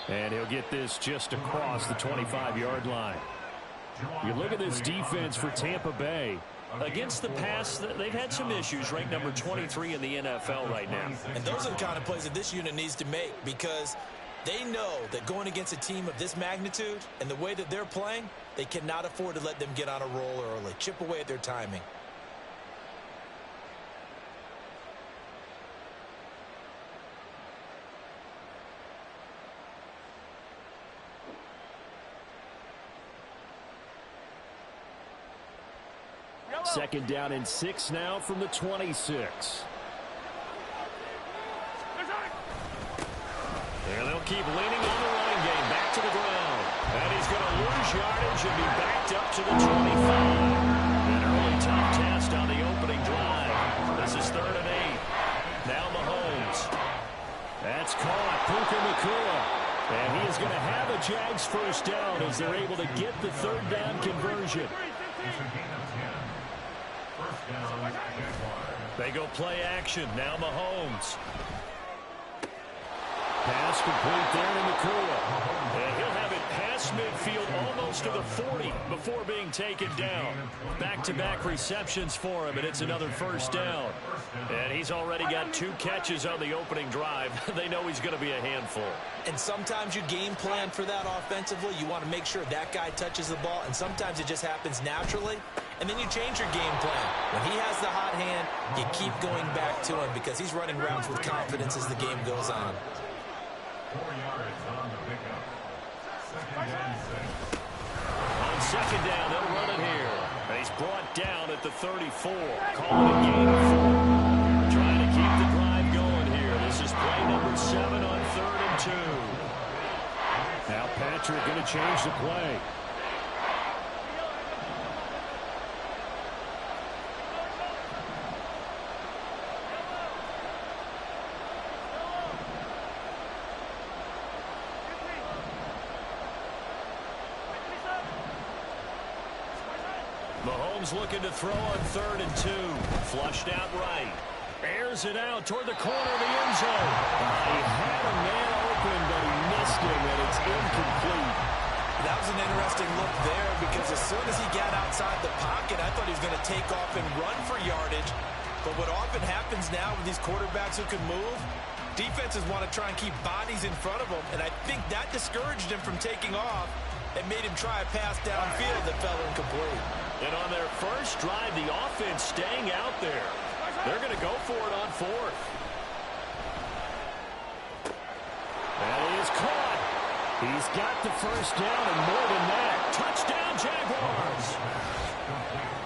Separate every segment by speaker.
Speaker 1: And he'll get this just across the 25-yard line. You look at this defense for Tampa Bay.
Speaker 2: Against the pass, they've had some issues, ranked number 23 in the NFL right now.
Speaker 3: And those are the kind of plays that this unit needs to make, because they know that going against a team of this magnitude and the way that they're playing, they cannot afford to let them get on a roll early. Chip away at their timing.
Speaker 1: Second down and 6 now from the 26.
Speaker 2: And they'll keep leaning on the running game. Back to the ground. And he's going to lose yardage and be backed up to the 25. An early tough test on the opening drive. This is 3rd and 8. Now Mahomes.
Speaker 1: That's caught. Puka Nacua. And he is going to have a Jags first down as they're able to get the 3rd down conversion.
Speaker 2: They go play action. Now Mahomes.
Speaker 1: Pass complete there to Nacua.
Speaker 2: And he'll have it past midfield almost to the 40 before being taken down. Back-to-back receptions for him, and it's another first down. And he's already got 2 catches on the opening drive. They know he's going to be a handful.
Speaker 3: And sometimes you game plan for that offensively. You want to make sure that guy touches the ball, and sometimes it just happens naturally. And then you change your game plan. When he has the hot hand, you keep going back to him because he's running routes with confidence as the game goes on.
Speaker 4: 4 yards on the pickup. Second and 6.
Speaker 2: On second down, they'll run it here. He's brought down at the 34. Call it a gain of 4. Trying to keep the drive going here. This is play number 7 on 3rd and 2.
Speaker 1: Now Patrick going to change the play.
Speaker 2: Mahomes looking to throw on 3rd and 2. Flushed out right. Airs it out toward the corner of the end zone.
Speaker 1: He had a man open, but he missed him, and it's incomplete.
Speaker 3: That was an interesting look there because as soon as he got outside the pocket, I thought he was going to take off and run for yardage. But what often happens now with these quarterbacks who can move, defenses want to try and keep bodies in front of them, and I think that discouraged him from taking off and made him try a pass downfield that fell incomplete.
Speaker 2: And on their first drive, the offense staying out there. They're going to go for it on 4th.
Speaker 1: And he is caught. He's got the first down and more than that.
Speaker 2: Touchdown, Jaguars.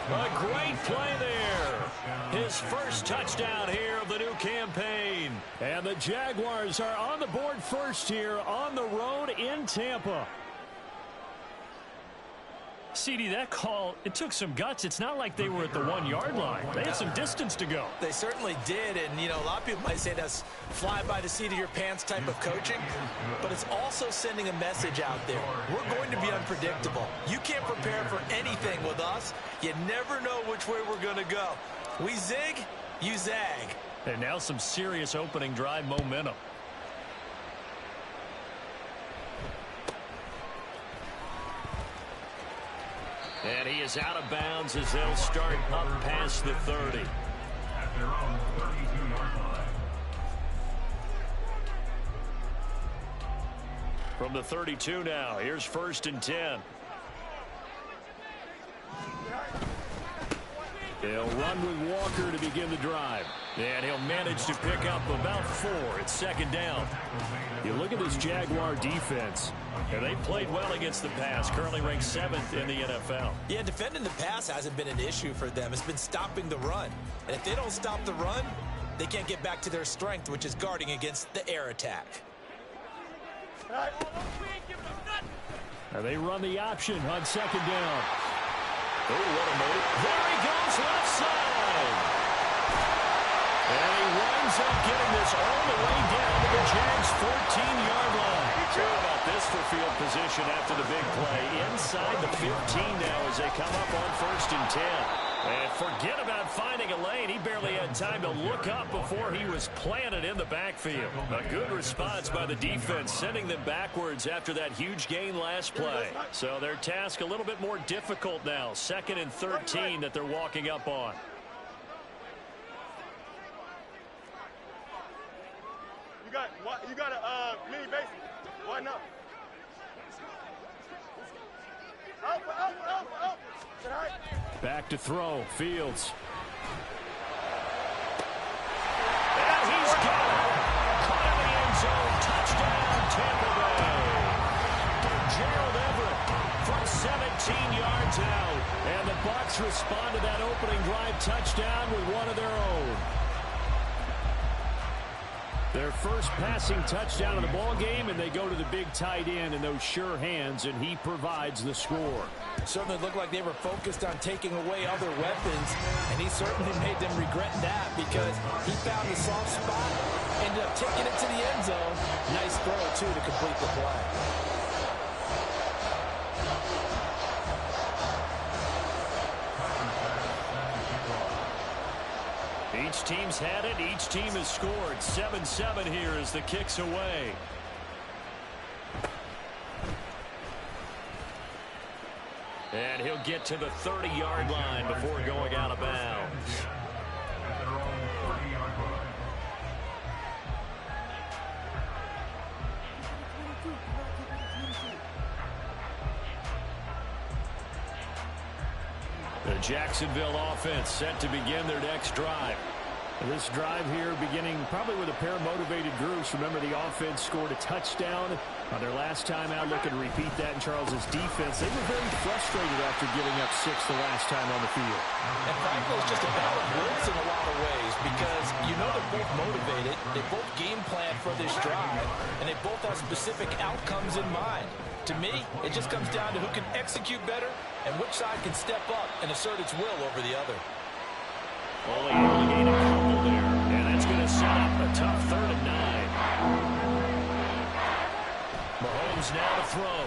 Speaker 2: A great play there. His first touchdown here of the new campaign.
Speaker 1: And the Jaguars are on the board first here on the road in Tampa.
Speaker 2: CD, that call, it took some guts. It's not like they were at the 1-yard line. They had some distance to go.
Speaker 3: They certainly did, and, you know, a lot of people might say that's fly by the seat of your pants type of coaching, but it's also sending a message out there. We're going to be unpredictable. You can't prepare for anything with us. You never know which way we're going to go. We zig, you zag.
Speaker 2: And now some serious opening drive momentum. And he is out of bounds as they'll start up past the 30.
Speaker 4: At their own 32-yard line.
Speaker 2: From the 32 now, here's 1st and 10.
Speaker 1: They'll run with Walker to begin the drive.
Speaker 2: And he'll manage to pick up about 4. It's 2nd down.
Speaker 1: You look at this Jaguar defense.
Speaker 2: And they played well against the pass, currently ranked 7th in the NFL.
Speaker 3: Yeah, defending the pass hasn't been an issue for them. It's been stopping the run. And if they don't stop the run, they can't get back to their strength, which is guarding against the air attack.
Speaker 1: And they run the option on 2nd down.
Speaker 2: Oh, what a move. There he goes, left side. And he winds up getting this all the way down to the Jags' 14-yard line. How about this for field position after the big play? Inside the 15 now as they come up on 1st and 10. And forget about finding a lane. He barely had time to look up before he was planted in the backfield. A good response by the defense, sending them backwards after that huge gain last play. So their task a little bit more difficult now. 2nd and 13 that they're walking up on.
Speaker 5: You got a mini base. Why not? Up.
Speaker 1: Back to throw. Fields.
Speaker 2: And he's got it. Caught in the end zone. Touchdown, Tampa Bay. Gerald Everett from 17 yards out. And the Bucs respond to that opening drive touchdown with one of their own.
Speaker 1: Their first passing touchdown of the ball game, and they go to the big tight end in those sure hands, and he provides the score.
Speaker 3: Certainly looked like they were focused on taking away other weapons, and he certainly made them regret that because he found a soft spot, ended up taking it to the end zone. Nice throw, too, to complete the play.
Speaker 2: Each team's had it. Each team has scored. 7-7 here as the kick's away. And he'll get to the 30-yard line before going out of bounds.
Speaker 4: At their own 30-yard line.
Speaker 2: The Jacksonville offense set to begin their next drive.
Speaker 1: This drive here beginning probably with a pair of motivated groups. Remember, the offense scored a touchdown on their last time out. Looking to repeat that in Charles's defense. They were very frustrated after giving up 6 the last time on the field.
Speaker 3: And frankly, it's just a battle of wills in a lot of ways because you know they're both motivated. They both game plan for this drive, and they both have specific outcomes in mind. To me, it just comes down to who can execute better and which side can step up and assert its will over the other.
Speaker 2: Only able to gain a couple there, and that's going to set up a tough 3rd and 9. Mahomes now to throw.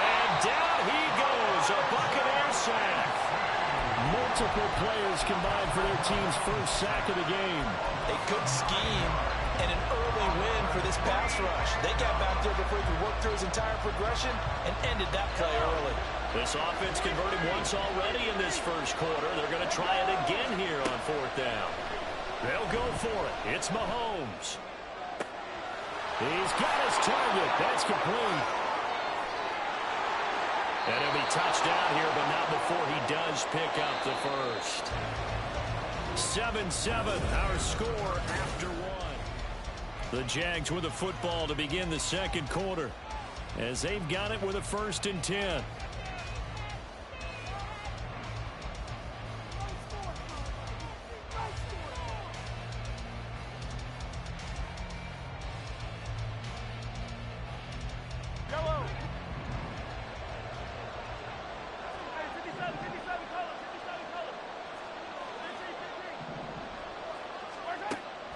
Speaker 2: And down he goes, a Buccaneer sack.
Speaker 1: Multiple players combined for their team's first sack of the game.
Speaker 3: A good scheme and an early win for this pass rush. They got back there before he could work through his entire progression and ended that play early.
Speaker 2: This offense converted once already in this first quarter. They're going to try it again here on 4th down. They'll go for it. It's Mahomes.
Speaker 1: He's got his target. That's complete.
Speaker 2: And he'll be touchdown here, but not before he does pick up the first. 7-7, our score after 1. The Jags with the football to begin the second quarter, as they've got it with a 1st and 10.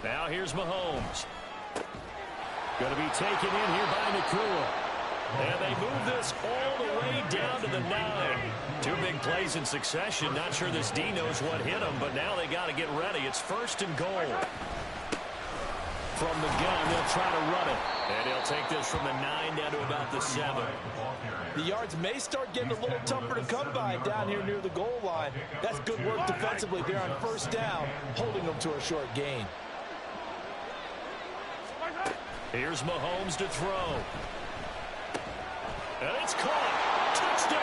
Speaker 2: Now here's Mahomes. Going to be taken in here by Nakua. And they move this all the way down to the 9. 2 big plays in succession. Not sure this D knows what hit him, but now they got to get ready. It's 1st and goal. From the gun, they'll try to run it. And he'll take this from the 9 down to about the 7.
Speaker 3: The yards may start getting a little tougher to come by down here near the goal line. That's good work defensively there on 1st down, holding them to a short gain.
Speaker 2: Here's Mahomes to throw. And it's caught. Touchdown.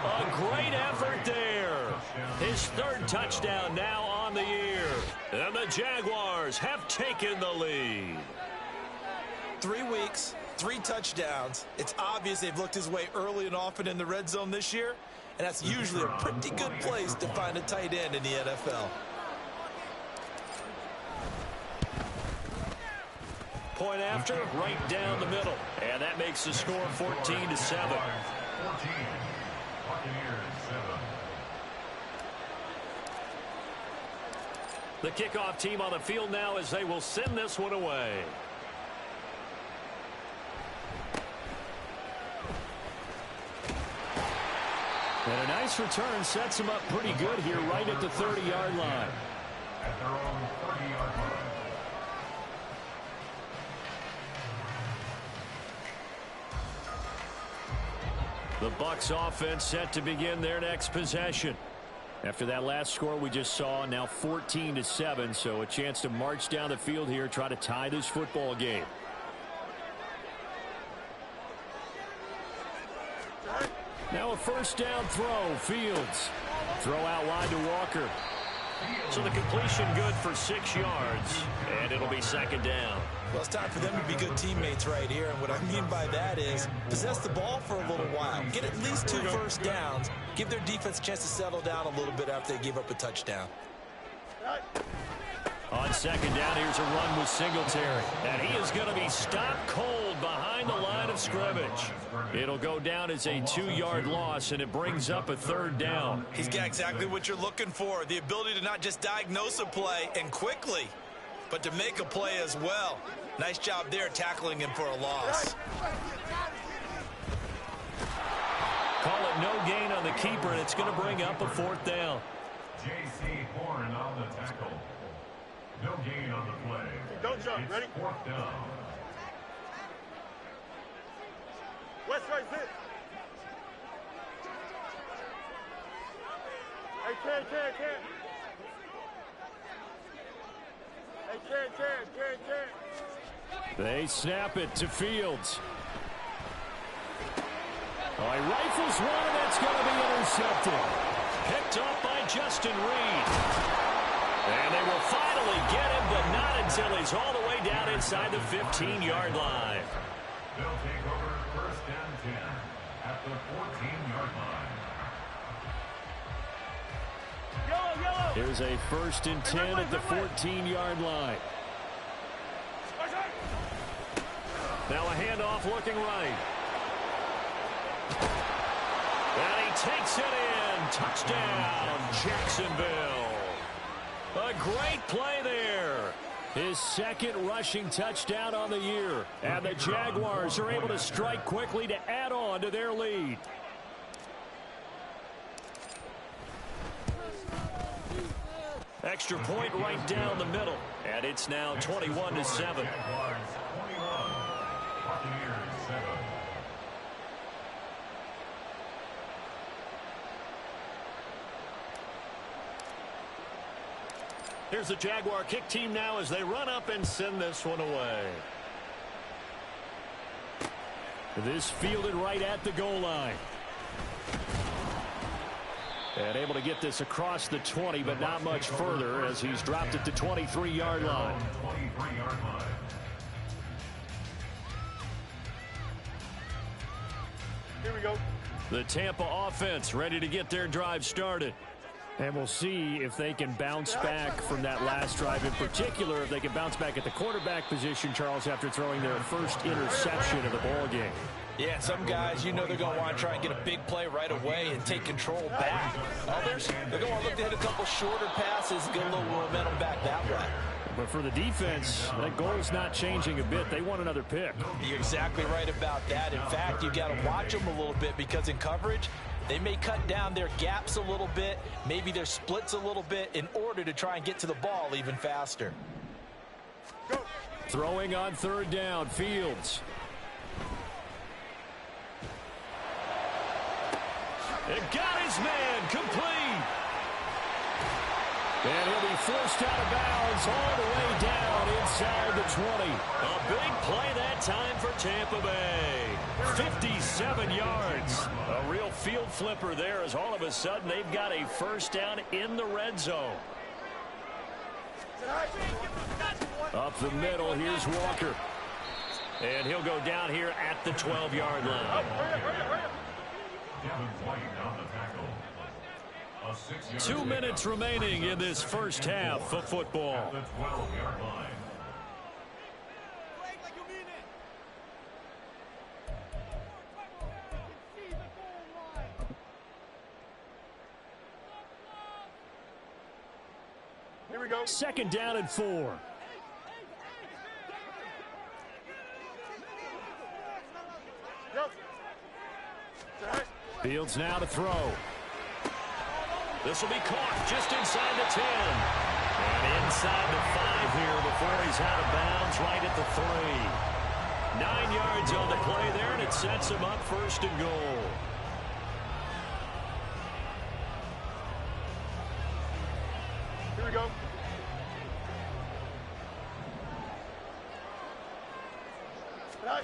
Speaker 2: A great effort there. His 3rd touchdown now on the year. And the Jaguars have taken the lead.
Speaker 3: 3 weeks, 3 touchdowns. It's obvious they've looked his way early and often in the red zone this year. And that's usually a pretty good place to find a tight end in the NFL.
Speaker 2: Point after, right down the middle. And that makes the score 14-7.
Speaker 4: 14. Buccaneers 7.
Speaker 2: The kickoff team on the field now as they will send this one away.
Speaker 1: And a nice return sets him up pretty good here right at the 30-yard line.
Speaker 4: At their own 30-yard line.
Speaker 1: The Bucs offense set to begin their next possession. After that last score we just saw, now 14-7, so a chance to march down the field here, try to tie this football game. Now a first down throw, Fields. Throw out wide to Walker.
Speaker 2: So the completion good for 6 yards, and it'll be second down.
Speaker 3: Well, it's time for them to be good teammates right here. And what I mean by that is possess the ball for a little while. Get at least 2 first downs. Give their defense a chance to settle down a little bit after they give up a touchdown.
Speaker 1: On second down, here's a run with Singletary. And he is going to be stopped cold behind the line of scrimmage. It'll go down as a 2-yard loss, and it brings up a third down.
Speaker 3: He's got exactly what you're looking for. The ability to not just diagnose a play and quickly, but to make a play as well. Nice job there tackling him for a loss.
Speaker 1: Call it no gain on the keeper, and it's going to bring up a fourth down.
Speaker 4: J.C. Horn on the tackle. No gain on the play.
Speaker 5: Don't jump. Ready?
Speaker 4: It's fourth down.
Speaker 5: West right, sit. Hey, Ken. Hey, Ken.
Speaker 1: They snap it to Fields. Oh, he rifles one, and that's going to be intercepted. Picked up by Justin Reed. And they will finally get him, but not until he's all the way down inside the 15-yard line.
Speaker 4: They'll take over first and 10 at the 14-yard line.
Speaker 5: Yellow.
Speaker 1: Here's a first and 10 at the 14-yard line. Now a handoff looking right. And he takes it in. Touchdown, Jacksonville. A great play there. His second rushing touchdown on the year. And the Jaguars are able to strike quickly to add on to their lead. Extra point right down the middle. And it's now 21-7. Here's the Jaguar kick team now as they run up and send this one away. This fielded right at the goal line. And able to get this across the 20, but not much further as he's dropped it to 23-yard line.
Speaker 5: Here we go.
Speaker 1: The Tampa offense ready to get their drive started. And we'll see if they can bounce back from that last drive. In particular, if they can bounce back at the quarterback position, Charles, after throwing their first interception of the ball game.
Speaker 3: Yeah, some guys, you know they're going to want to try and get a big play right away and take control back. Others, they're going to look to hit a couple shorter passes, get a little momentum back that way.
Speaker 1: But for the defense, that goal's not changing a bit. They want another pick.
Speaker 3: You're exactly right about that. In fact, you've got to watch them a little bit because in coverage, they may cut down their gaps a little bit, maybe their splits a little bit in order to try and get to the ball even faster.
Speaker 5: Go.
Speaker 1: Throwing on third down, Fields. It got his man complete. And he'll be forced out of bounds all the way down inside the 20. A big play that time for Tampa Bay. 57 yards. A real field flipper there as all of a sudden they've got a first down in the red zone. Up the middle, here's Walker. And he'll go down here at the 12-yard line. 2 minutes remaining in this first half of football.
Speaker 5: Here we go.
Speaker 1: Second down and 4.
Speaker 5: Go.
Speaker 1: Fields now to throw.
Speaker 2: This will be caught just inside the 10. And inside the 5 here before he's out of bounds right at the 3. 9 yards on the play there, and it sets him up first and goal.
Speaker 5: Here we go. Right. I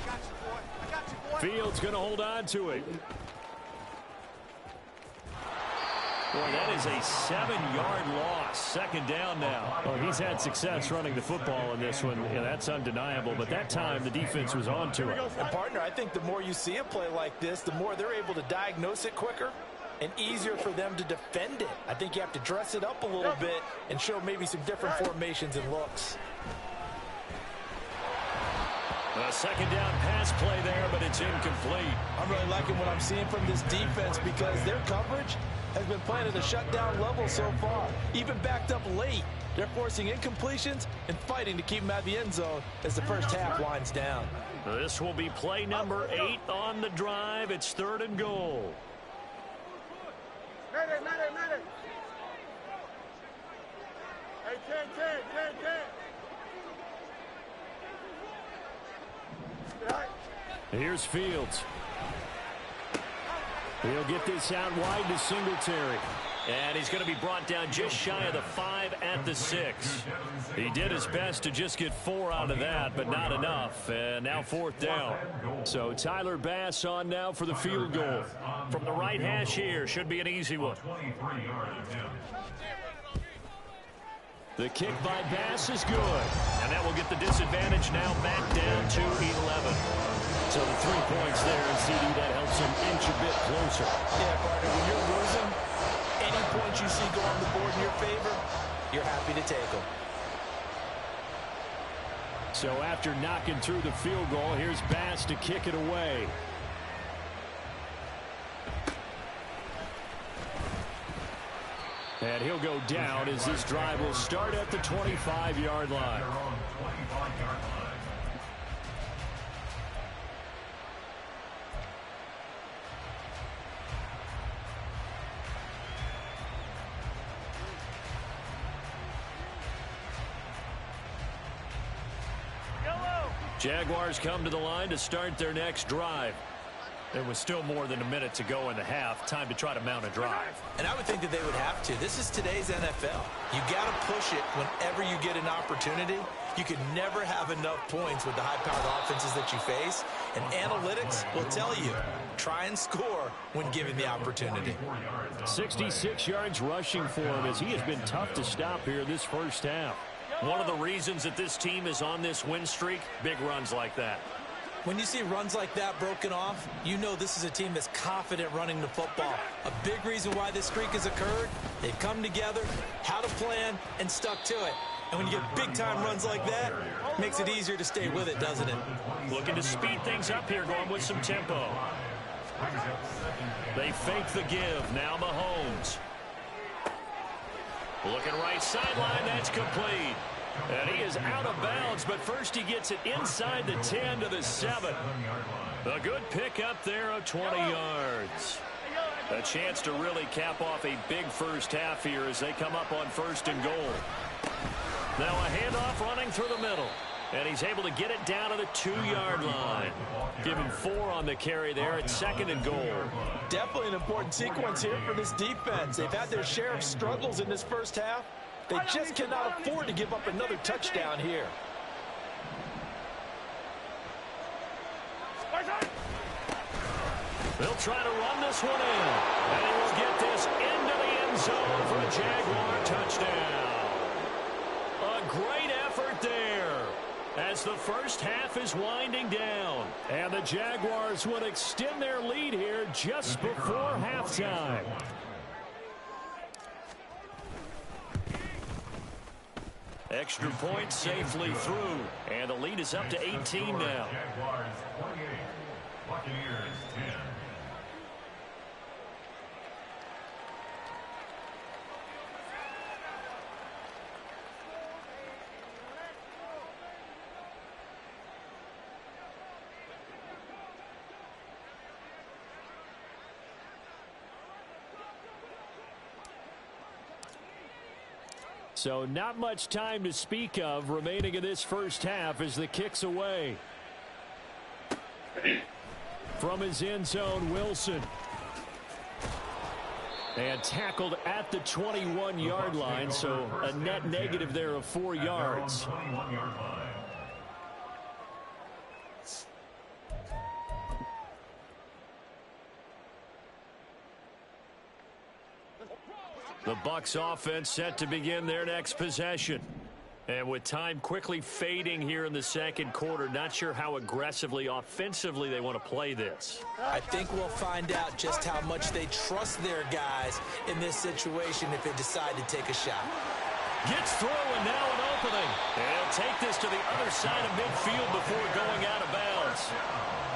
Speaker 5: got you, boy. I got you, boy.
Speaker 1: Fields going to hold on to it.
Speaker 2: Boy, that is a 7-yard loss. Second down now.
Speaker 1: Well, he's had success running the football in this one. Yeah, that's undeniable. But that time, the defense was on to it.
Speaker 3: And partner, I think the more you see a play like this, the more they're able to diagnose it quicker and easier for them to defend it. I think you have to dress it up a little bit and show maybe some different formations and looks.
Speaker 2: A second down pass play there, but it's incomplete.
Speaker 3: I'm really liking what I'm seeing from this defense because their coverage has been playing at a shutdown level so far. Even backed up late, they're forcing incompletions and fighting to keep them out of the end zone as the first half winds down.
Speaker 2: This will be play number 8 on the drive. It's 3rd and goal.
Speaker 5: Medic. Hey, 10. Right.
Speaker 1: Here's Fields. He'll get this out wide to Singletary.
Speaker 2: And he's going to be brought down just shy of the 5 at the 6. He did his best to just get 4 out of that, but not enough. And now 4th down.
Speaker 1: So Tyler Bass on now for the field goal.
Speaker 2: From the right hash here, should be an easy one.
Speaker 1: The kick by Bass is good.
Speaker 2: And that will get the disadvantage now back down to 11.
Speaker 1: So the 3 points there, and CD, that helps him inch a bit closer.
Speaker 3: Yeah, partner, when you're losing, any points you see go on the board in your favor, you're happy to take them.
Speaker 1: So after knocking through the field goal, here's Bass to kick it away. And he'll go down as this drive will start at the 25-yard line. Jaguars come to the line to start their next drive. There was still more than a minute to go in the half. Time to try to mount a drive.
Speaker 3: And I would think that they would have to. This is today's NFL. You got to push it whenever you get an opportunity. You can never have enough points with the high-powered offenses that you face. And analytics will tell you, try and score when given the opportunity.
Speaker 1: 66 yards rushing for him as he has been tough to stop here this first half.
Speaker 2: One of the reasons that this team is on this win streak, big runs like that.
Speaker 3: When you see runs like that broken off, you know this is a team that's confident running the football. A big reason why this streak has occurred, they've come together, had a plan, and stuck to it. And when you get big-time runs like that, it makes it easier to stay with it, doesn't it?
Speaker 2: Looking to speed things up here, going with some tempo. They fake the give. Now Mahomes. Looking right sideline. That's complete. And he is out of bounds, but first he gets it inside the 10 to the 7. A good pickup there of 20 yards. A chance to really cap off a big first half here as they come up on 1st and goal. Now a handoff running through the middle. And he's able to get it down to the 2-yard line. Give him 4 on the carry there at 2nd and goal.
Speaker 3: Definitely an important sequence here for this defense. They've had their share of struggles in this first half. They just cannot afford to give up another touchdown here.
Speaker 2: They'll try to run this one in. And he will get this into the end zone for a Jaguar touchdown. A great effort there as the first half is winding down.
Speaker 1: And the Jaguars would extend their lead here just before halftime.
Speaker 2: Extra point safely through. And the lead is up to 18 now.
Speaker 4: Jaguars 28, Buccaneers 10.
Speaker 1: So not much time to speak of remaining in this first half as the kick's away. From his end zone, Wilson. And tackled at the 21-yard line, so a net negative there of 4 yards. The Bucs offense set to begin their next possession. And with time quickly fading here in the second quarter, not sure how aggressively, offensively they want to play this.
Speaker 3: I think we'll find out just how much they trust their guys in this situation if they decide to take a shot.
Speaker 1: Gets through and now an opening. And he'll take this to the other side of midfield before going out of bounds.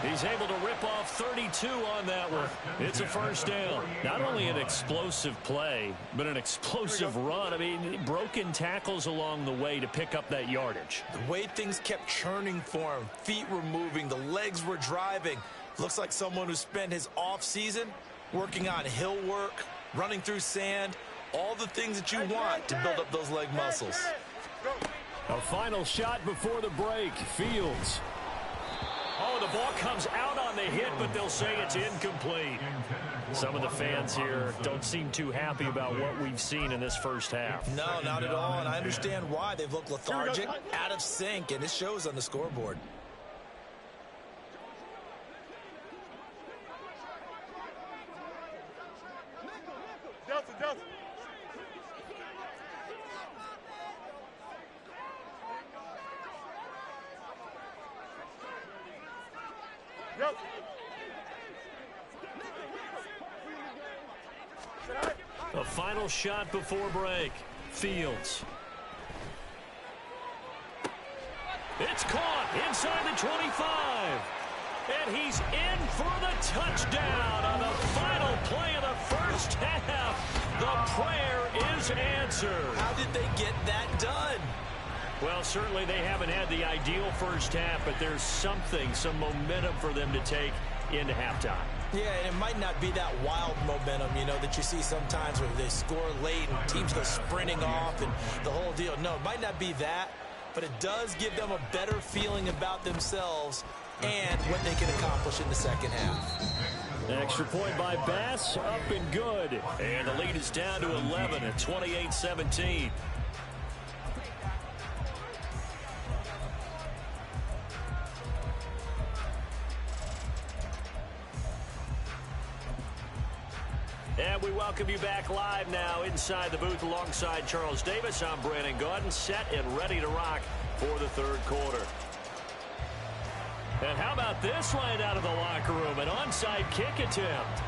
Speaker 1: He's able to rip off 32 on that one. It's a first down. Not only an explosive play, but an explosive run. I mean, broken tackles along the way to pick up that yardage.
Speaker 3: The way things kept churning for him, feet were moving, the legs were driving. Looks like someone who spent his off season working on hill work, running through sand, all the things that you want to build up those leg muscles.
Speaker 1: A final shot before the break. Fields. Oh, the ball comes out on the hit, but they'll say it's incomplete. Some of the fans here don't seem too happy about what we've seen in this first half.
Speaker 3: No, not at all, and I understand why. They've looked lethargic, out of sync, and it shows on the scoreboard.
Speaker 5: Delta.
Speaker 1: A final shot before break. Fields. It's caught inside the 25. And he's in for the touchdown on the final play of the first half. The prayer is answered.
Speaker 3: How did they get that done?
Speaker 1: Well, certainly they haven't had the ideal first half, but there's some momentum for them to take into halftime.
Speaker 3: Yeah, and it might not be that wild momentum, that you see sometimes where they score late and teams go sprinting off and the whole deal. No, it might not be that, but it does give them a better feeling about themselves and what they can accomplish in the second half.
Speaker 1: Extra point by Bass, up and good. And the lead is down to 11 at 28-17. And we welcome you back live now inside the booth alongside Charles Davis. I'm Brandon Gaudin, set and ready to rock for the third quarter. And how about this line out of the locker room? An onside kick attempt.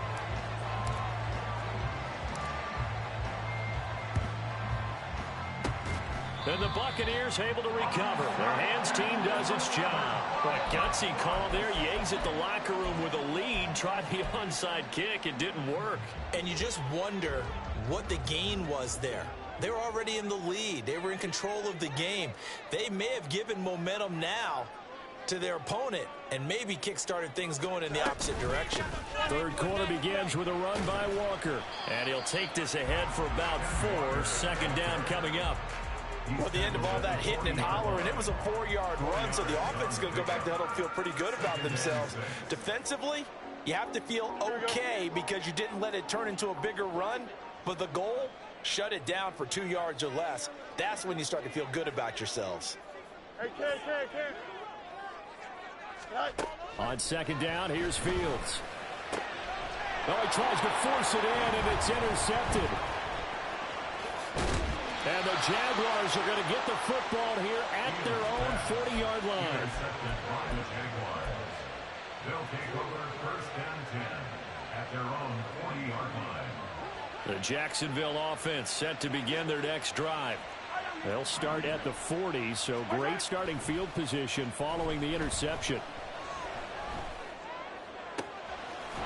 Speaker 1: And the Buccaneers able to recover. Their hands team does its job. A gutsy call there. Yates at the locker room with a lead. Tried the onside kick. It didn't work.
Speaker 3: And you just wonder what the gain was there. They were already in the lead. They were in control of the game. They may have given momentum now to their opponent and maybe kick-started things going in the opposite direction.
Speaker 1: Third quarter begins with a run by Walker. And he'll take this ahead for about 4. Second down coming up.
Speaker 3: Well, at the end of all that hitting and hollering, it was a 4-yard run, so the offense is going to go back to huddle and feel pretty good about themselves. Defensively, you have to feel okay because you didn't let it turn into a bigger run, but the goal, shut it down for 2 yards or less. That's when you start to feel good about yourselves.
Speaker 5: Hey, Ken.
Speaker 1: On second down, here's Fields. Oh, he tries to force it in, and it's intercepted. And the Jaguars are going to get the football here at their own 40-yard line.
Speaker 4: They'll take over first and 10 at their own 40-yard line.
Speaker 1: The Jacksonville offense set to begin their next drive. They'll start at the 40, so great starting field position following the interception.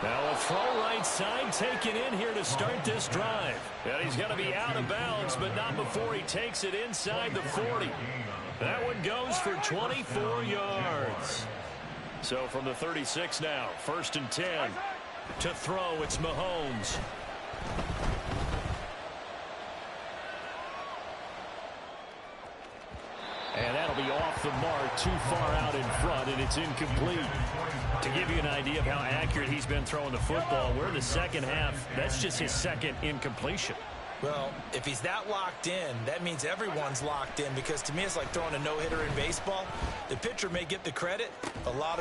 Speaker 1: Now a throw right side taken in here to start this drive. And he's going to be out of bounds, but not before he takes it inside the 40. That one goes for 24 yards. So from the 36 now, first and 10. To throw, it's Mahomes. that'll be off the mark, too far out in front, and it's incomplete.
Speaker 2: To give you an idea of how accurate he's been throwing the football, we're in the second half. That's just his second incompletion.
Speaker 3: Well, if he's that locked in, that means everyone's locked in, because to me it's like throwing a no-hitter in baseball. The pitcher may get the credit. Well,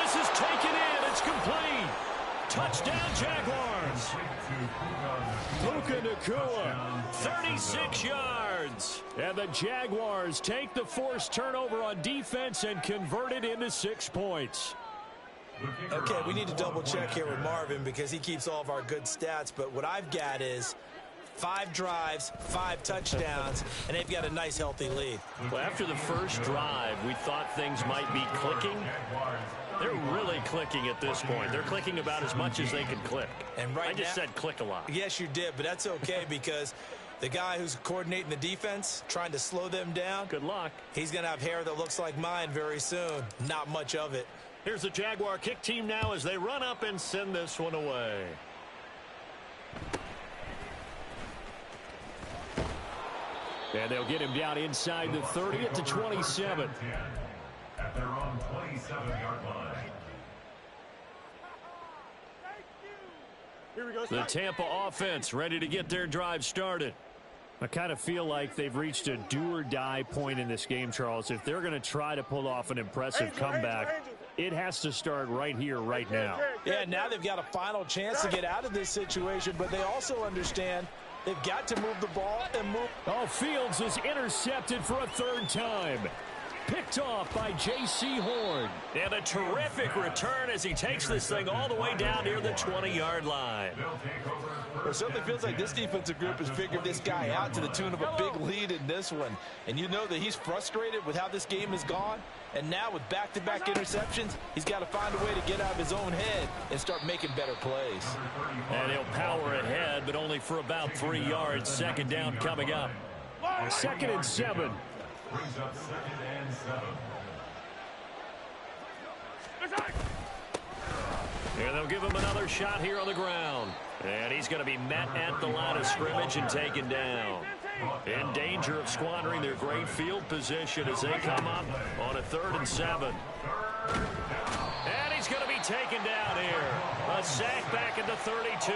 Speaker 2: this is taken in. It's complete. Touchdown, Jaguars.
Speaker 1: Puka Nacua,
Speaker 2: 36 yards.
Speaker 1: and the Jaguars take the forced turnover on defense and convert it into 6 points.
Speaker 3: Okay, we need to double check here with Marvin because he keeps all of our good stats, but what I've got is 5 drives, 5 touchdowns, and they've got a nice healthy lead.
Speaker 2: Well, after the first drive, we thought things might be clicking. They're really clicking at this point. They're clicking about as much as they can click.
Speaker 3: And right
Speaker 2: I just
Speaker 3: now,
Speaker 2: said click a lot.
Speaker 3: Yes, you did, but that's okay because the guy who's coordinating the defense, trying to slow them down,
Speaker 2: Good luck.
Speaker 3: he's going to have hair that looks like mine very soon. Not much of it.
Speaker 2: Here's the Jaguar kick team now as they run up and send this one away.
Speaker 1: And they'll get him down inside the 30 at the 27.
Speaker 4: At their own 27-yard line.
Speaker 5: Here we go.
Speaker 1: The Tampa offense ready to get their drive started. I kind of feel like they've reached a do-or-die point in this game, Charles. If they're going to try to pull off an impressive comeback, it has to start right here, right now.
Speaker 3: Yeah, now they've got a final chance to get out of this situation, but they also understand they've got to move the ball and move.
Speaker 1: Oh, Fields is intercepted for a 3rd time. Picked off by J.C. Horn.
Speaker 2: And a terrific return as he takes this thing all the way down near the 20-yard line.
Speaker 3: It certainly feels like this defensive group has figured this guy out to the tune of a big lead in this one. And you know that he's frustrated with how this game has gone. And now with back-to-back interceptions, he's got to find a way to get out of his own head and start making better plays.
Speaker 2: And he'll power ahead, but only for about 3 yards. 2nd down coming up.
Speaker 1: 2nd and 7.
Speaker 4: Brings up 2nd and 7.
Speaker 2: And they'll give him another shot here on the ground. And he's going to be met at the line of scrimmage and taken down. In danger of squandering their great field position as they come up on a 3rd and 7. And he's going to be taken down here. A sack back at the 32.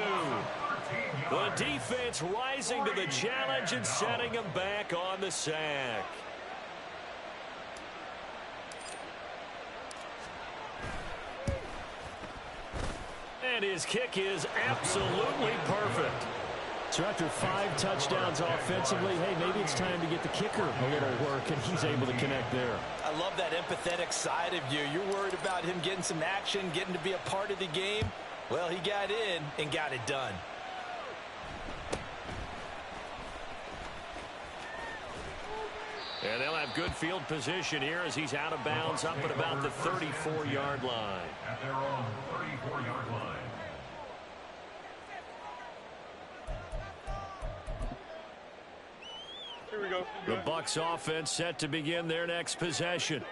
Speaker 2: The defense rising to the challenge and setting him back on the sack. And his kick is absolutely perfect.
Speaker 1: So after 5 touchdowns offensively, hey, maybe it's time to get the kicker a little work, and he's able to connect there.
Speaker 3: I love that empathetic side of you. You're worried about him getting some action, getting to be a part of the game. Well, he got in and got it done.
Speaker 2: And they'll have good field position here as he's out of bounds up at about the 34-yard line.
Speaker 4: At their own 34-yard line.
Speaker 5: Here we go.
Speaker 1: The Bucs offense set to begin their next possession.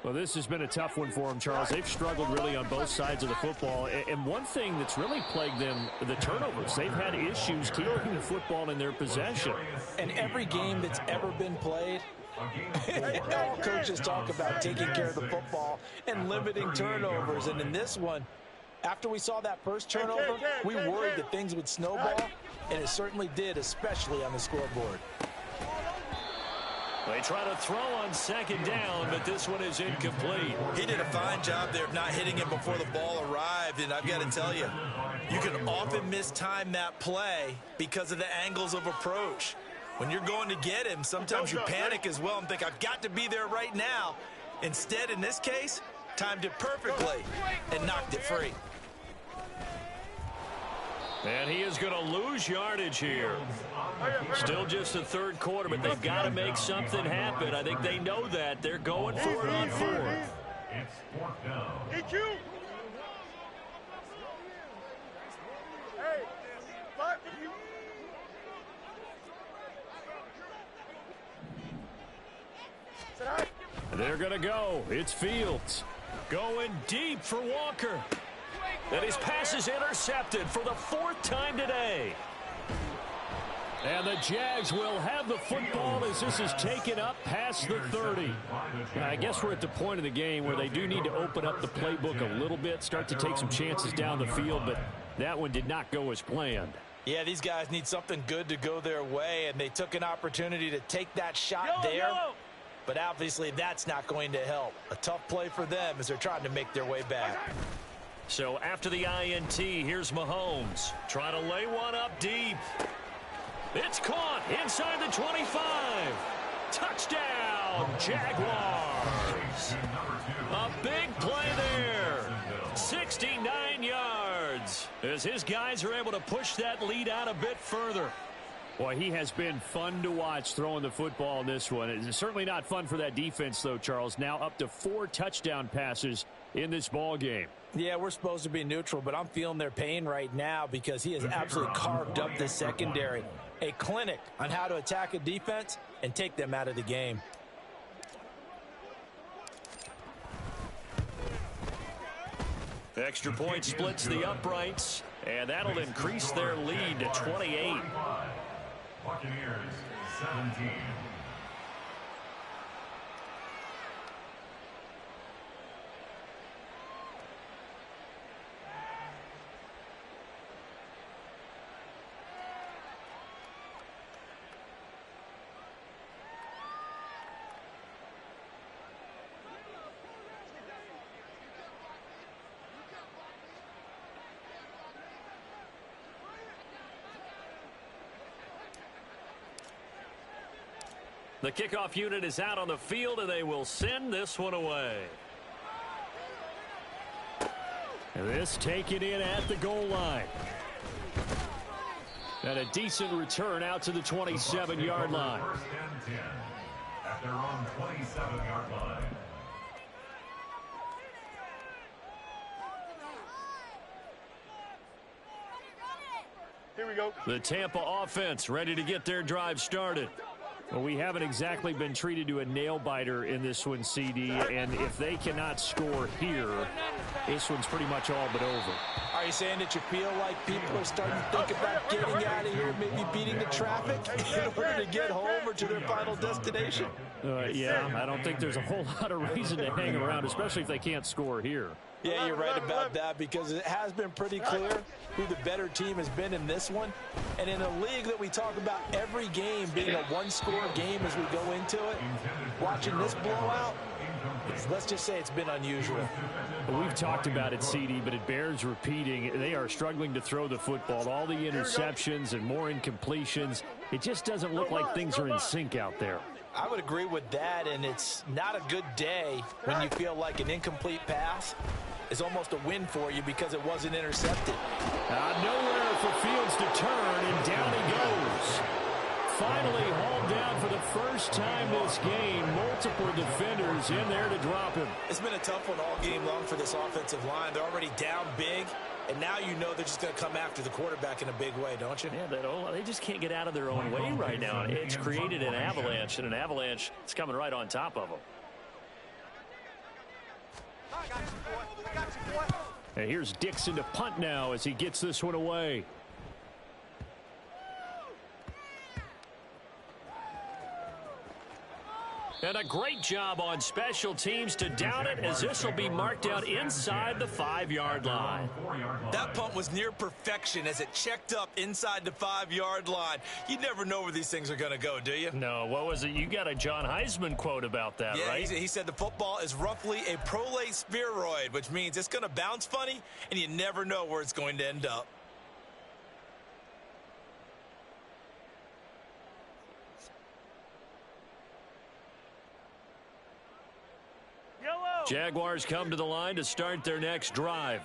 Speaker 1: Well, this has been a tough one for them, Charles. They've struggled really on both sides of the football. And one thing that's really plagued them, the turnovers. They've had issues keeping the football in their possession.
Speaker 3: And every game that's ever been played, all coaches talk about taking care of the football and limiting turnovers. And in this one, after we saw that first turnover, we worried that things would snowball, and it certainly did, especially on the scoreboard.
Speaker 2: They try to throw on 2nd down, but this one is incomplete.
Speaker 3: He did a fine job there of not hitting him before the ball arrived, and I've got to tell you, you can often mistime that play because of the angles of approach. When you're going to get him, sometimes you panic as well and think, I've got to be there right now. Instead, in this case, timed it perfectly and knocked it free.
Speaker 2: And he is going to lose yardage here. Still just the 3rd quarter, but they've got to make something happen. I think they know that. They're going for it on 4th.
Speaker 4: It's 4th down.
Speaker 5: EQ. Hey, fuck you.
Speaker 1: They're going to go. It's Fields.
Speaker 2: Going deep for Walker. And his pass is intercepted for the 4th time today.
Speaker 1: And the Jags will have the football as this is taken up past the 30. I guess we're at the point of the game where they do need to open up the playbook a little bit, start to take some chances down the field, but that one did not go as planned.
Speaker 3: Yeah, these guys need something good to go their way, and they took an opportunity to take that shot there. But obviously that's not going to help. A tough play for them as they're trying to make their way back.
Speaker 2: So after the INT, here's Mahomes. Trying to lay one up deep. It's caught inside the 25. Touchdown, Jaguars. A big play there. 69 yards as his guys are able to push that lead out a bit further.
Speaker 1: Boy, he has been fun to watch throwing the football in this one. It's certainly not fun for that defense, though, Charles. Now up to 4 touchdown passes in this ball game.
Speaker 3: Yeah, we're supposed to be neutral, but I'm feeling their pain right now because he has absolutely carved up the secondary. A clinic on how to attack a defense and take them out of the game.
Speaker 2: Extra point splits the uprights, and that'll increase their lead to 28.
Speaker 4: Buccaneers 17.
Speaker 2: The kickoff unit is out on the field, and they will send this one away.
Speaker 1: And this taken in at the goal line. And a decent return out to the 27-yard line.
Speaker 4: First and 10 at their own 27-yard line.
Speaker 5: Here we go.
Speaker 2: The Tampa offense ready to get their drive started.
Speaker 1: Well, we haven't exactly been treated to a nail-biter in this one, CD, and if they cannot score here, this one's pretty much all but over.
Speaker 3: Are you saying that you feel like people are starting to think about getting out of here, maybe beating the traffic in order to get home or to their final destination?
Speaker 1: Yeah, I don't think there's a whole lot of reason to hang around, especially if they can't score here.
Speaker 3: Yeah, you're right about that because it has been pretty clear who the better team has been in this one. And in a league that we talk about every game being a one-score game as we go into it, watching this blowout, let's just say it's been unusual.
Speaker 1: Well, we've talked about it, CD, but it bears repeating. They are struggling to throw the football. All the interceptions and more incompletions. It just doesn't look like things are in sync out there.
Speaker 3: I would agree with that, and it's not a good day when you feel like an incomplete pass is almost a win for you because it wasn't intercepted.
Speaker 1: Nowhere for Fields to turn, and down he goes. Finally hauled down for the first time this game. Multiple defenders in there to drop him.
Speaker 3: It's been a tough one all game long for this offensive line. They're already down big, and now you know they're just going to come after the quarterback in a big way, don't you?
Speaker 2: Yeah, they just can't get out of their own way right now. It's created an avalanche, and an avalanche is coming right on top of them.
Speaker 1: And here's Dixon to punt now as he gets this one away.
Speaker 2: And a great job on special teams to down it as this will be marked out inside the 5-yard line.
Speaker 3: That punt was near perfection as it checked up inside the 5-yard line. You never know where these things are going to go, do you?
Speaker 2: No, what was it? You got a John Heisman quote about that,
Speaker 3: yeah,
Speaker 2: right?
Speaker 3: He said the football is roughly a prolate spheroid, which means it's going to bounce funny, and you never know where it's going to end up.
Speaker 2: Jaguars come to the line to start their next drive.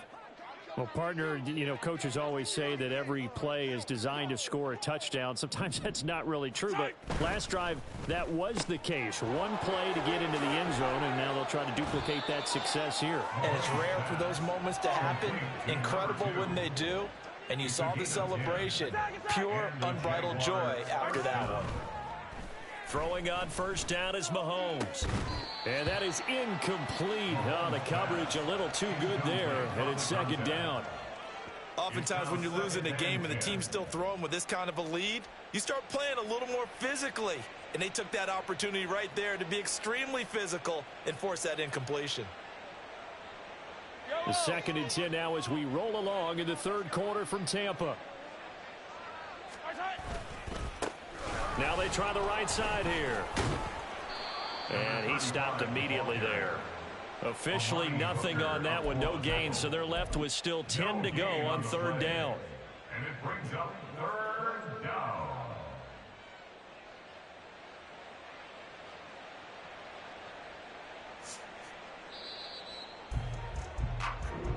Speaker 1: Well, partner, coaches always say that every play is designed to score a touchdown. Sometimes that's not really true, but last drive, that was the case. One play to get into the end zone, and now they'll try to duplicate that success here.
Speaker 3: And it's rare for those moments to happen. Incredible when they do. And you saw the celebration. Pure, unbridled joy after that one.
Speaker 2: Throwing on first down is Mahomes.
Speaker 1: And that is incomplete. Oh, the coverage a little too good there, and it's second down.
Speaker 3: Oftentimes when you're losing a game and the team's still throwing with this kind of a lead, you start playing a little more physically. And they took that opportunity right there to be extremely physical and force that incompletion.
Speaker 1: The 2nd and 10 now as we roll along in the 3rd quarter from Tampa. Now they try the right side here. And he stopped immediately there. Officially nothing on that one, no gain, so they're left with still 10 to go on 3rd down.
Speaker 4: And it brings up 3rd down.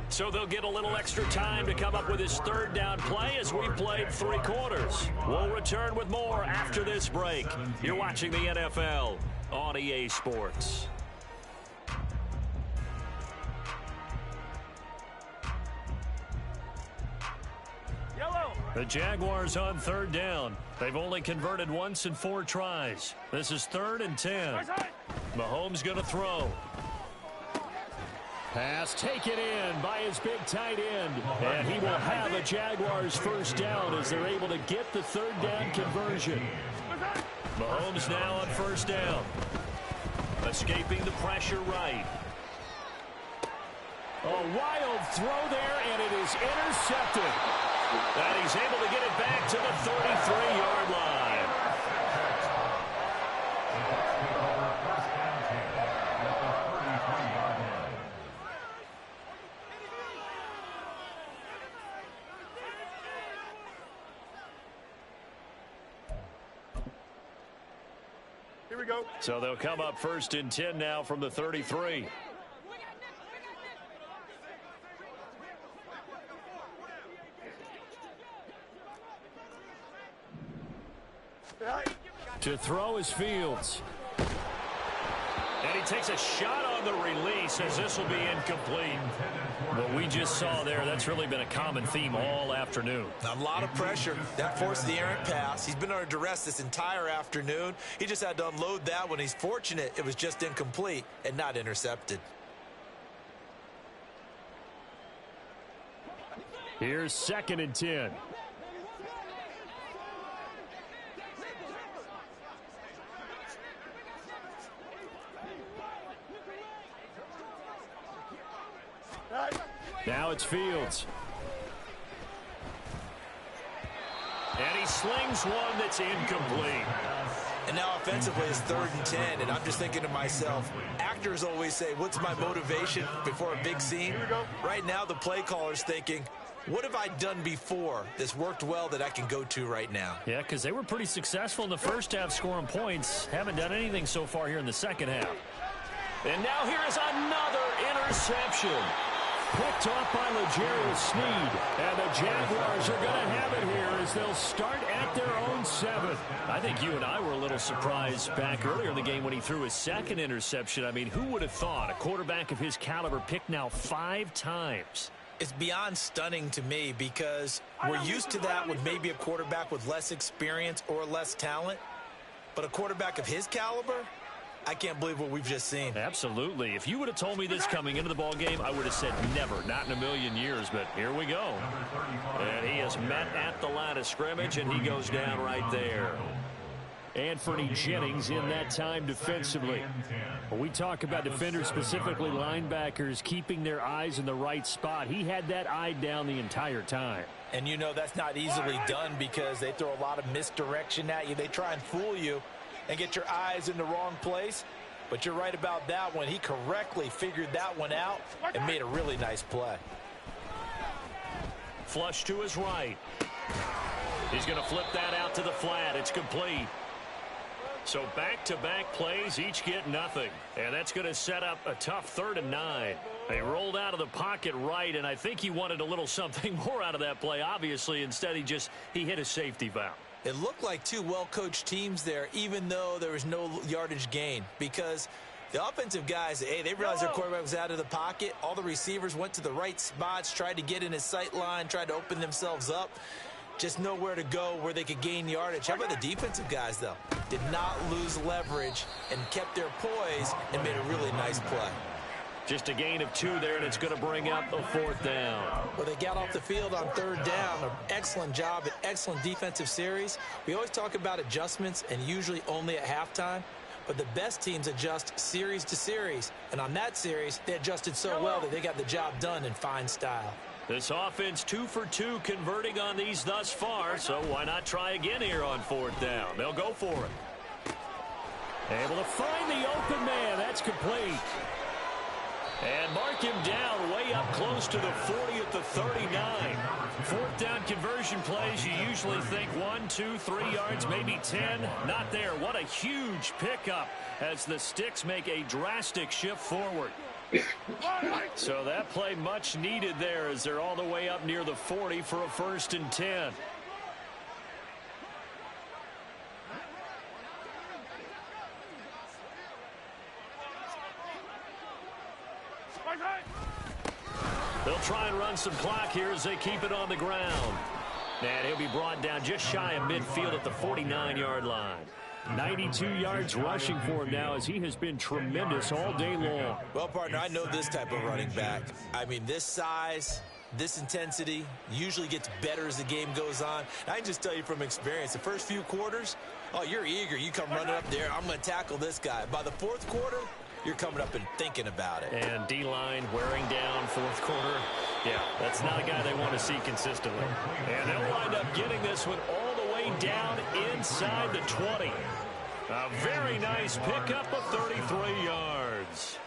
Speaker 2: So they'll get a little extra time to come up with his 3rd down play as we played 3 quarters. We'll return with more after this break. You're watching the NFL on EA Sports.
Speaker 1: The Jaguars on 3rd down. They've only converted once in 4 tries. This is 3rd and 10. Mahomes going to throw. Pass taken in by his big tight end. And he will have a Jaguars 1st down as they're able to get the 3rd down conversion. Mahomes now on 1st down. Escaping the pressure right. A wild throw there, and it is intercepted. And he's able to get it back to the 33-yard line.
Speaker 5: Here we go.
Speaker 1: So they'll come up 1st and 10 now from the 33. To throw is Fields. And he takes a shot on the release as this will be incomplete. What we just saw there, that's really been a common theme all afternoon.
Speaker 3: A lot of pressure. That forced the errant pass. He's been under duress this entire afternoon. He just had to unload that one. He's fortunate it was just incomplete and not intercepted.
Speaker 1: Here's 2nd and 10. Now it's Fields. And he slings one that's incomplete.
Speaker 3: And now offensively it's 3rd and 10, and I'm just thinking to myself, actors always say, what's my motivation before a big scene? Right now the play caller's thinking, what have I done before that's worked well that I can go to right now?
Speaker 1: Yeah, because they were pretty successful in the 1st half scoring points. Haven't done anything so far here in the 2nd half.
Speaker 2: And now here is another interception.
Speaker 1: Picked off by L'Jarius Sneed. And the Jaguars are going to have it here as they'll start at their own 7. I think you and I were a little surprised back earlier in the game when he threw his 2nd interception. I mean, who would have thought a quarterback of his caliber picked now 5 times?
Speaker 3: It's beyond stunning to me because we're used to that with maybe a quarterback with less experience or less talent. But a quarterback of his caliber, I can't believe what we've just seen.
Speaker 1: Absolutely. If you would have told me this coming into the ball game, I would have said never, not in a million years. But here we go. And he is met at the line of scrimmage, and he goes down right there. Anthony Jennings in that time defensively. When we talk about defenders, specifically linebackers, keeping their eyes in the right spot, he had that eye down the entire time.
Speaker 3: And you know that's not easily done because they throw a lot of misdirection at you. They try and fool you and get your eyes in the wrong place. But you're right about that one. He correctly figured that one out and made a really nice play.
Speaker 1: Flush to his right. He's going to flip that out to the flat. It's complete. So back-to-back plays, each get nothing. And that's going to set up a tough 3rd and 9. They rolled out of the pocket right, and I think he wanted a little something more out of that play, obviously. Instead, he hit a safety valve.
Speaker 3: It looked like 2 well-coached teams there, even though there was no yardage gain. Because the offensive guys, hey, they realized their quarterback was out of the pocket. All the receivers went to the right spots, tried to get in his sight line, tried to open themselves up. Just nowhere to go where they could gain yardage. How about the defensive guys, though? Did not lose leverage and kept their poise and made a really nice play.
Speaker 2: Just a gain of 2 there, and it's going to bring up a 4th down.
Speaker 3: Well, they got off the field on 3rd down. An excellent job, an excellent defensive series. We always talk about adjustments, and usually only at halftime. But the best teams adjust series to series. And on that series, they adjusted so well that they got the job done in fine style.
Speaker 2: This offense 2 for 2 converting on these thus far, so why not try again here on 4th down? They'll go for it. Able to find the open man. That's complete. And mark him down way up close to the 40 at the 39. 4th down conversion plays, you usually think 1, 2, 3 yards, maybe 10. Not there. What a huge pickup as the Sticks make a drastic shift forward. So that play much needed there as they're all the way up near the 40 for a 1st and 10. They'll try and run some clock here as they keep it on the ground. And he'll be brought down just shy of midfield at the 49-yard line. 92 yards rushing for him now as he has been tremendous all day long.
Speaker 3: Well, partner, I know this type of running back. I mean, this size, this intensity usually gets better as the game goes on. And I can just tell you from experience, the first few quarters, oh, you're eager. You come running up there, I'm going to tackle this guy. By the 4th quarter, you're coming up and thinking about it.
Speaker 2: And D-line wearing down 4th quarter. Yeah, that's not a guy they want to see consistently. And they'll wind up getting this one all the way down inside the 20. A very nice pickup of 33 yards.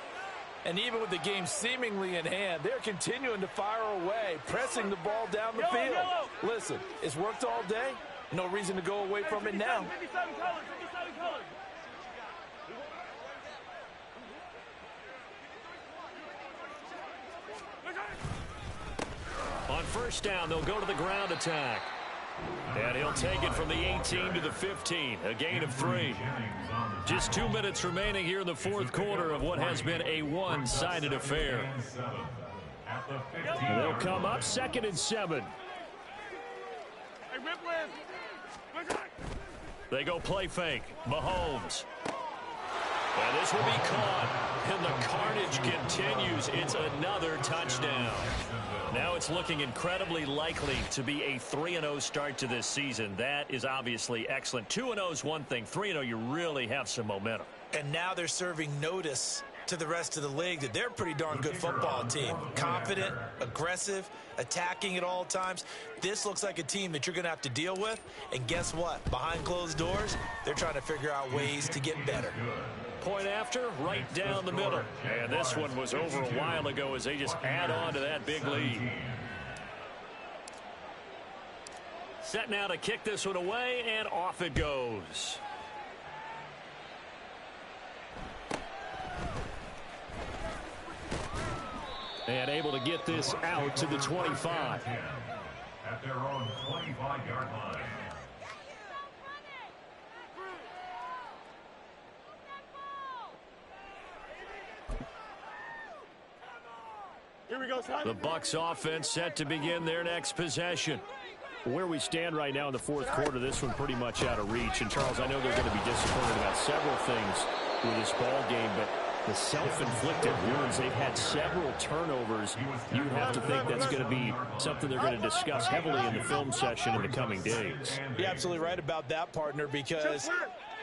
Speaker 6: And even with the game seemingly in hand, they're continuing to fire away, pressing the ball down the field. Listen, it's worked all day. No reason to go away from it now.
Speaker 2: On 1st down, they'll go to the ground attack. And he'll take it from the 18 to the 15, a gain of 3. Just 2 minutes remaining here in the 4th quarter of what has been a one-sided affair.
Speaker 1: They'll come up 2nd and 7.
Speaker 2: They go play fake. Mahomes. And this will be caught. And the carnage continues. It's another touchdown. Now it's looking incredibly likely to be a 3-0 start to this season. That is obviously excellent. 2-0 is one thing. 3-0, you really have some momentum.
Speaker 3: And now they're serving notice to the rest of the league that they're a pretty darn good football team. Confident, aggressive, attacking at all times. This looks like a team that you're going to have to deal with. And guess what? Behind closed doors, they're trying to figure out ways to get better.
Speaker 2: Point after, right down the middle. And this one was over a while ago as they just add on to that big lead. Set now to kick this one away, and off it goes. And able to get this out to the 25.
Speaker 4: At their own 25-yard line.
Speaker 5: Here we go, son.
Speaker 2: The Bucs offense set to begin their next possession.
Speaker 1: Where we stand right now in the 4th quarter, this one pretty much out of reach. And, Charles, I know they're going to be disappointed about several things with this ball game, but the self-inflicted wounds, they've had several turnovers. You would have to think that's going to be something they're going to discuss heavily in the film session in the coming days.
Speaker 6: You're absolutely right about that, partner, because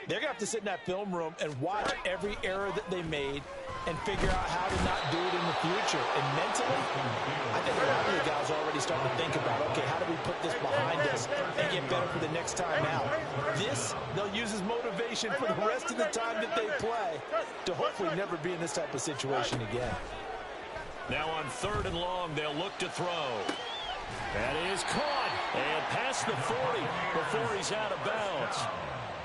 Speaker 6: they're going to have to sit in that film room and watch every error that they made and figure out how to not do it in the future. And mentally, I think a lot of the guys are already starting to think about, okay, how do we put this behind us and get better for the next time out? This, they'll use as motivation for the rest of the time that they play to hopefully never be in this type of situation again.
Speaker 2: Now on 3rd and long, they'll look to throw. That is caught and past the 40 before he's out of bounds.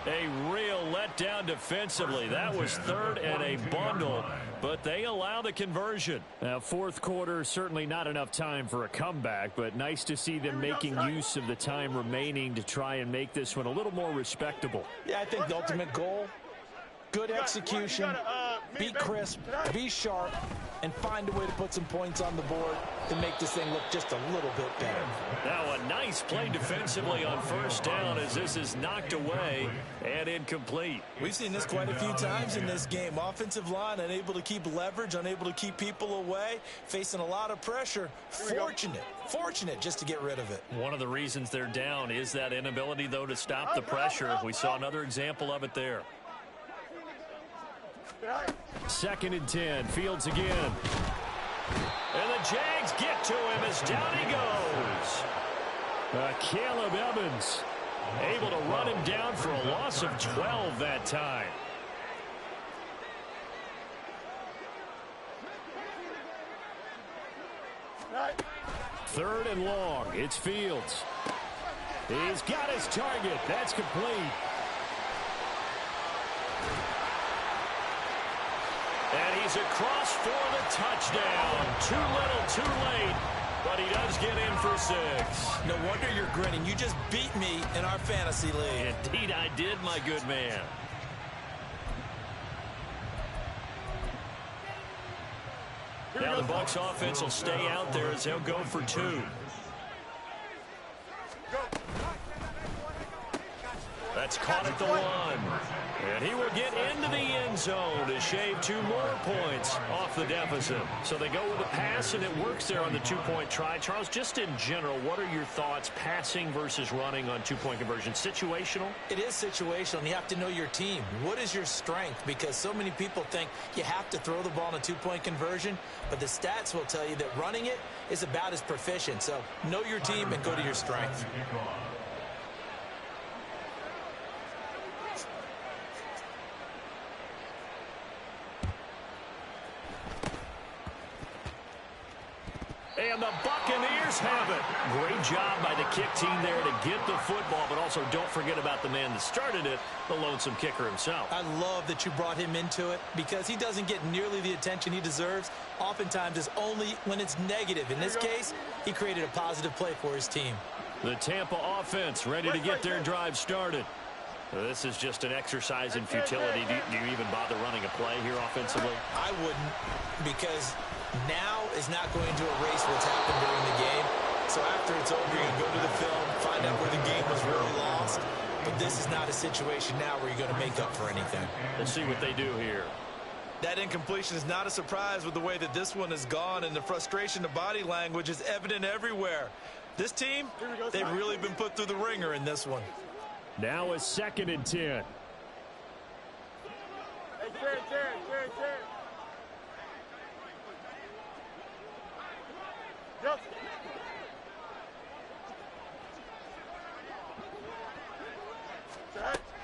Speaker 2: A real letdown defensively. That was 3rd and a bundle, but they allow the conversion.
Speaker 1: Now, 4th quarter, certainly not enough time for a comeback, but nice to see them making use of the time remaining to try and make this one a little more respectable.
Speaker 6: Yeah, I think the ultimate goal, good execution, be crisp, be sharp, and find a way to put some points on the board to make this thing look just a little bit better.
Speaker 2: Now a nice play defensively on first down as this is knocked away and incomplete.
Speaker 6: We've seen this quite a few times in this game. Offensive line unable to keep leverage, unable to keep people away, facing a lot of pressure. Fortunate just to get rid of it.
Speaker 2: One of the reasons they're down is that inability, though, to stop the pressure. We saw another example of it there.
Speaker 1: 2nd and 10. Fields again.
Speaker 2: And the Jags get to him as down he goes.
Speaker 1: Caleb Evans able to run him down for a loss of 12 that time. Third and long. It's Fields. He's got his target. That's complete.
Speaker 2: And he's across for the touchdown. Too little, too late. But he does get in for 6.
Speaker 6: No wonder you're grinning. You just beat me in our fantasy league.
Speaker 2: Indeed I did, my good man. Now the Bucs offense will stay out there as they'll go for 2. That's caught at the 1. And he will get into the end zone to shave 2 more points off the deficit. So they go with a pass, and it works there on the 2-point try. Charles, just in general, what are your thoughts passing versus running on 2-point conversion? Situational?
Speaker 6: It is situational, and you have to know your team. What is your strength? Because so many people think you have to throw the ball in a 2-point conversion, but the stats will tell you that running it is about as proficient. So know your team and go to your strength.
Speaker 2: And the Buccaneers have it. Great job by the kick team there to get the football, but also don't forget about the man that started it, the lonesome kicker himself.
Speaker 6: I love that you brought him into it because he doesn't get nearly the attention he deserves. Oftentimes it's only when it's negative. In this case, he created a positive play for his team.
Speaker 1: The Tampa offense ready to get their drive started.
Speaker 2: This is just an exercise in futility. Do you even bother running a play here offensively?
Speaker 6: I wouldn't, because now is not going to erase what's happened during the game. So after it's over, you're going to go to the film, find out where the game was really lost. But this is not a situation now where you're going to make up for anything.
Speaker 2: We'll see what they do here.
Speaker 3: That incompletion is not a surprise with the way that this one has gone, and the frustration, the body language is evident everywhere. This team, they've really been put through the ringer in this one.
Speaker 1: Now a 2nd and 10.
Speaker 5: Hey, Jared. Yep.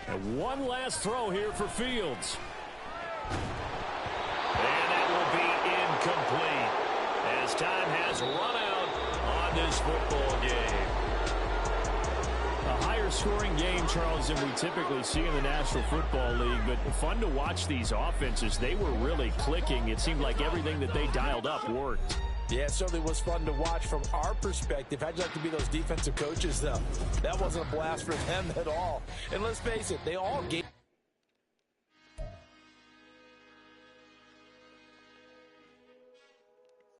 Speaker 1: And one last throw here for Fields.
Speaker 2: And that will be incomplete as time has run out on this football game.
Speaker 1: A higher scoring game, Charles, than we typically see in the National Football League, but fun to watch these offenses. They were really clicking. It seemed like everything that they dialed up worked.
Speaker 6: Yeah, it certainly was fun to watch from our perspective. How'd you like to be those defensive coaches, though? That wasn't a blast for them at all. And let's face it, they all gave